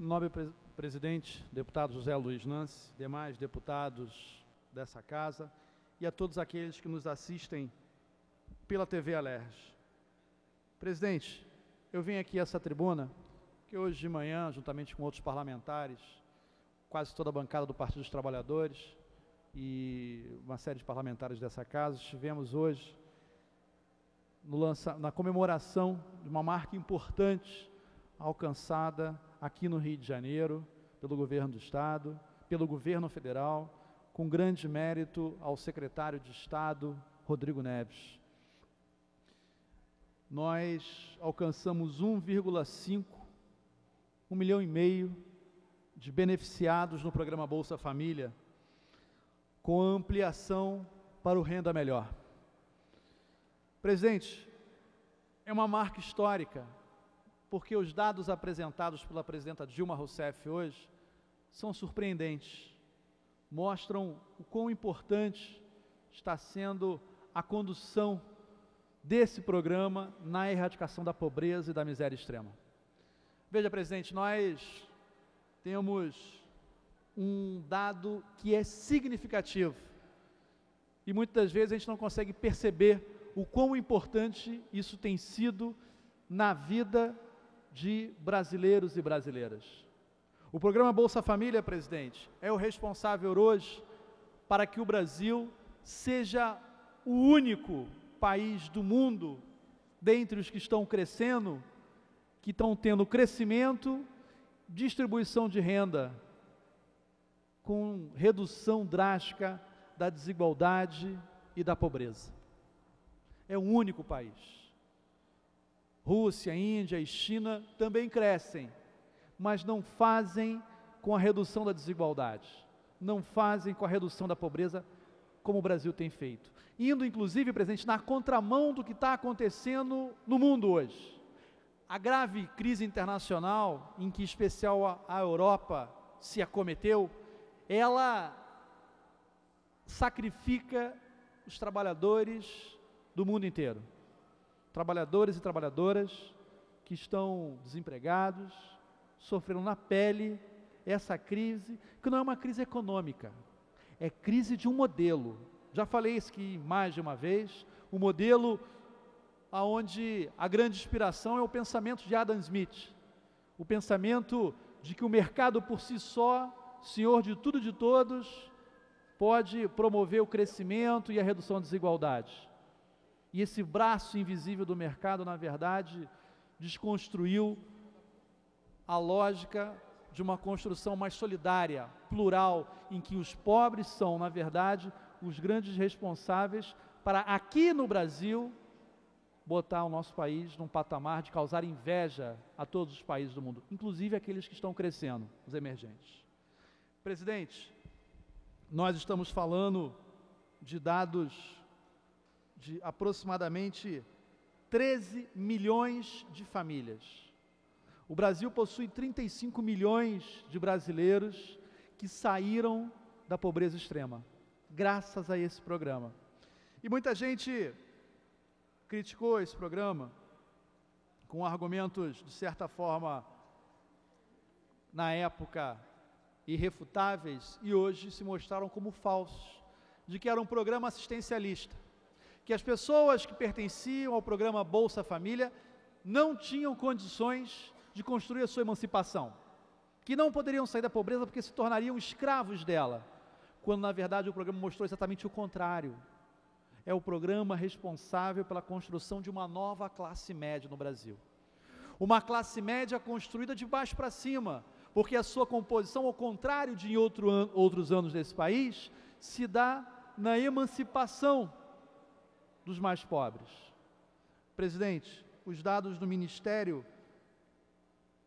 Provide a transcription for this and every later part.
Nobre presidente, deputado José Luiz Nance, demais deputados dessa casa e a todos aqueles que nos assistem pela TV Alerj. Presidente, eu vim aqui a essa tribuna, que hoje de manhã, juntamente com outros parlamentares, quase toda a bancada do Partido dos Trabalhadores e uma série de parlamentares dessa casa, estivemos hoje na comemoração de uma marca importante alcançada aqui no Rio de Janeiro, pelo governo do Estado, pelo governo federal, com grande mérito ao secretário de Estado, Rodrigo Neves. Nós alcançamos 1,5 milhão de beneficiados no programa Bolsa Família, com ampliação para o Renda Melhor. Presidente, é uma marca histórica, porque os dados apresentados pela presidenta Dilma Rousseff hoje são surpreendentes, mostram o quão importante está sendo a condução desse programa na erradicação da pobreza e da miséria extrema. Veja, presidente, nós temos um dado que é significativo e muitas das vezes a gente não consegue perceber o quão importante isso tem sido na vida de brasileiros e brasileiras. O programa Bolsa Família, presidente, é o responsável hoje para que o Brasil seja o único país do mundo, dentre os que estão crescendo, que estão tendo crescimento, distribuição de renda, com redução drástica da desigualdade e da pobreza. É o único país. Rússia, Índia e China também crescem, mas não fazem com a redução da desigualdade, não fazem com a redução da pobreza como o Brasil tem feito. Indo, inclusive, presidente, na contramão do que está acontecendo no mundo hoje. A grave crise internacional, em que em especial a Europa se acometeu, ela sacrifica os trabalhadores do mundo inteiro. Trabalhadores e trabalhadoras que estão desempregados, sofreram na pele essa crise, que não é uma crise econômica, é crise de um modelo. Já falei isso aqui mais de uma vez, o modelo onde a grande inspiração é o pensamento de Adam Smith, o pensamento de que o mercado por si só, senhor de tudo e de todos, pode promover o crescimento e a redução da desigualdade. E esse braço invisível do mercado, na verdade, desconstruiu a lógica de uma construção mais solidária, plural, em que os pobres são, na verdade, os grandes responsáveis para, aqui no Brasil, botar o nosso país num patamar de causar inveja a todos os países do mundo, inclusive aqueles que estão crescendo, os emergentes. Presidente, nós estamos falando de dados de aproximadamente 13 milhões de famílias. O Brasil possui 35 milhões de brasileiros que saíram da pobreza extrema, graças a esse programa. E muita gente criticou esse programa com argumentos, de certa forma, na época, irrefutáveis, e hoje se mostraram como falsos, de que era um programa assistencialista, que as pessoas que pertenciam ao programa Bolsa Família não tinham condições de construir a sua emancipação, que não poderiam sair da pobreza porque se tornariam escravos dela, quando na verdade o programa mostrou exatamente o contrário. É o programa responsável pela construção de uma nova classe média no Brasil. Uma classe média construída de baixo para cima, porque a sua composição, ao contrário de em outros anos desse país, se dá na emancipação dos mais pobres. Presidente, os dados do Ministério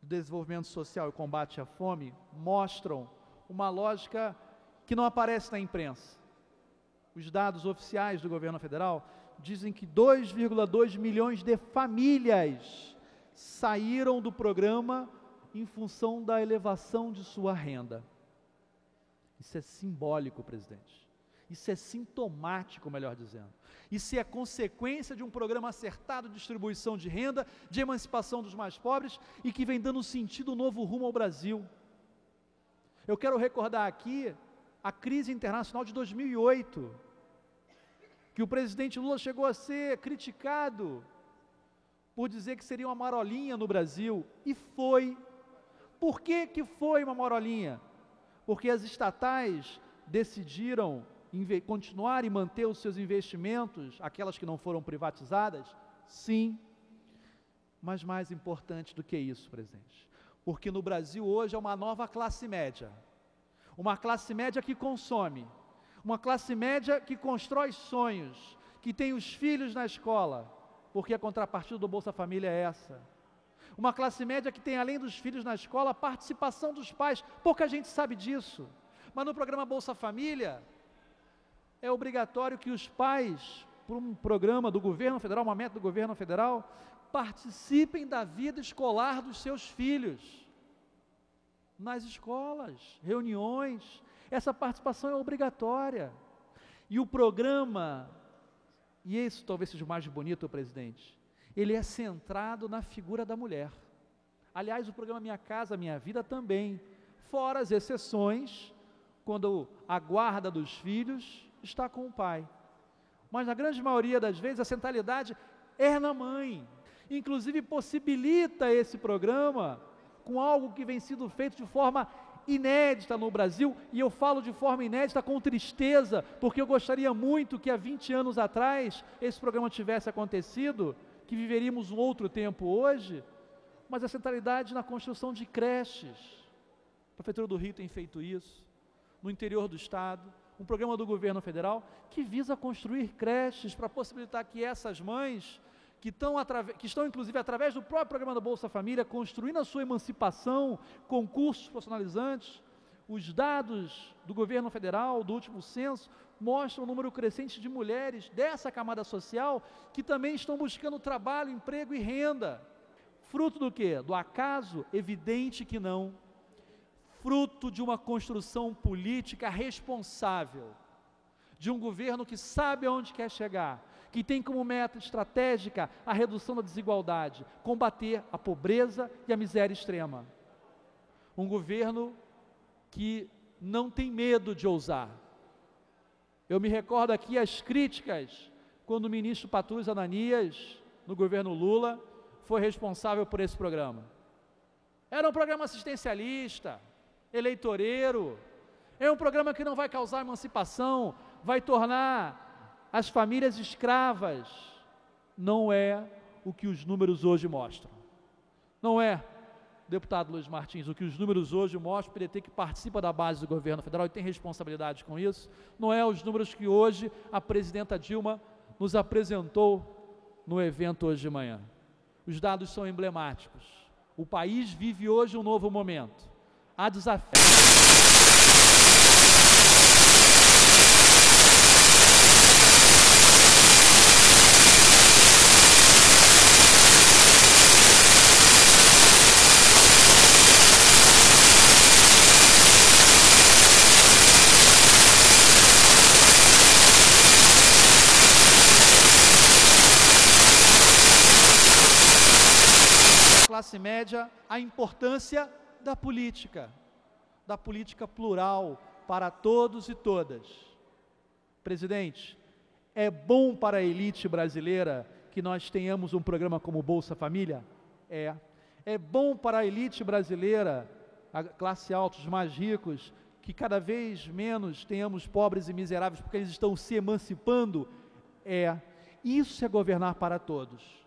do Desenvolvimento Social e Combate à Fome mostram uma lógica que não aparece na imprensa. Os dados oficiais do governo federal dizem que 2,2 milhões de famílias saíram do programa em função da elevação de sua renda. Isso é simbólico, presidente. Isso é sintomático, melhor dizendo. Isso é consequência de um programa acertado de distribuição de renda, de emancipação dos mais pobres e que vem dando sentido novo rumo ao Brasil. Eu quero recordar aqui a crise internacional de 2008, que o presidente Lula chegou a ser criticado por dizer que seria uma marolinha no Brasil, e foi. Por que que foi uma marolinha? Porque as estatais decidiram continuar e manter os seus investimentos, aquelas que não foram privatizadas? Sim, mas mais importante do que isso, presidente, porque no Brasil hoje é uma nova classe média que consome, uma classe média que constrói sonhos, que tem os filhos na escola, porque a contrapartida do Bolsa Família é essa. Uma classe média que tem, além dos filhos na escola, a participação dos pais. Pouca gente sabe disso, mas no programa Bolsa Família é obrigatório que os pais, por um programa do governo federal, uma meta do governo federal, participem da vida escolar dos seus filhos, nas escolas, reuniões. Essa participação é obrigatória. E o programa, e isso talvez seja o mais bonito, presidente, ele é centrado na figura da mulher. Aliás, o programa Minha Casa Minha Vida também, fora as exceções, quando a guarda dos filhos está com o pai. Mas na grande maioria das vezes a centralidade é na mãe. Inclusive possibilita esse programa com algo que vem sendo feito de forma inédita no Brasil, e eu falo de forma inédita com tristeza, porque eu gostaria muito que há 20 anos atrás esse programa tivesse acontecido, que viveríamos um outro tempo hoje, mas a centralidade na construção de creches. A Prefeitura do Rio tem feito isso, no interior do estado, um programa do governo federal que visa construir creches para possibilitar que essas mães, que estão inclusive através do próprio programa da Bolsa Família, construindo a sua emancipação com cursos profissionalizantes. Os dados do governo federal, do último censo, mostram um número crescente de mulheres dessa camada social que também estão buscando trabalho, emprego e renda. Fruto do quê? Do acaso? Evidente que não. Fruto de uma construção política responsável, de um governo que sabe aonde quer chegar, que tem como meta estratégica a redução da desigualdade, combater a pobreza e a miséria extrema. Um governo que não tem medo de ousar. Eu me recordo aqui as críticas quando o ministro Patrus Ananias, no governo Lula, foi responsável por esse programa. Era um programa assistencialista, eleitoreiro, é um programa que não vai causar emancipação, vai tornar as famílias escravas. Não é o que os números hoje mostram. Não é, deputado Luiz Martins, o que os números hoje mostram, o PT que participa da base do governo federal e tem responsabilidade com isso, não é os números que hoje a presidenta Dilma nos apresentou no evento hoje de manhã. Os dados são emblemáticos. O país vive hoje um novo momento. Há desafios. Classe média, a importância da política plural para todos e todas. Presidente, é bom para a elite brasileira que nós tenhamos um programa como Bolsa Família? É bom para a elite brasileira, a classe alta, os mais ricos, que cada vez menos tenhamos pobres e miseráveis porque eles estão se emancipando? Isso é governar para todos.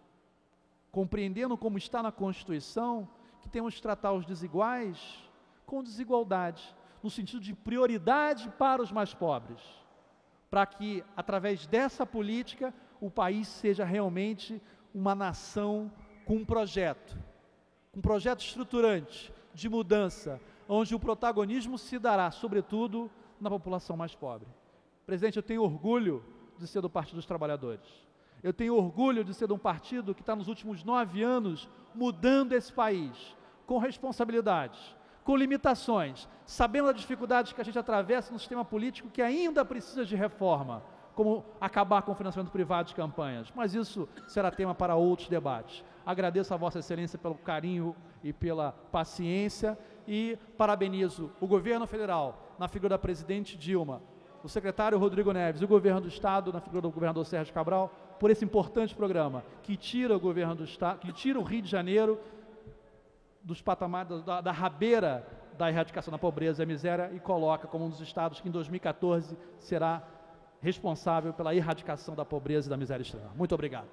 Compreendendo como está na Constituição, que temos que tratar os desiguais com desigualdade, no sentido de prioridade para os mais pobres, para que, através dessa política, o país seja realmente uma nação com um projeto estruturante, de mudança, onde o protagonismo se dará, sobretudo, na população mais pobre. Presidente, eu tenho orgulho de ser do Partido dos Trabalhadores. Eu tenho orgulho de ser de um partido que está nos últimos 9 anos mudando esse país, com responsabilidade, com limitações, sabendo das dificuldades que a gente atravessa no sistema político que ainda precisa de reforma, como acabar com o financiamento privado de campanhas, mas isso será tema para outros debates. Agradeço a Vossa Excelência pelo carinho e pela paciência e parabenizo o governo federal, na figura da presidente Dilma, o secretário Rodrigo Neves e o governo do Estado, na figura do governador Sérgio Cabral, por esse importante programa que tira o governo do Estado, que tira o Rio de Janeiro dos patamares da rabeira da erradicação da pobreza e da miséria e coloca como um dos estados que em 2014 será responsável pela erradicação da pobreza e da miséria extrema. Muito obrigado.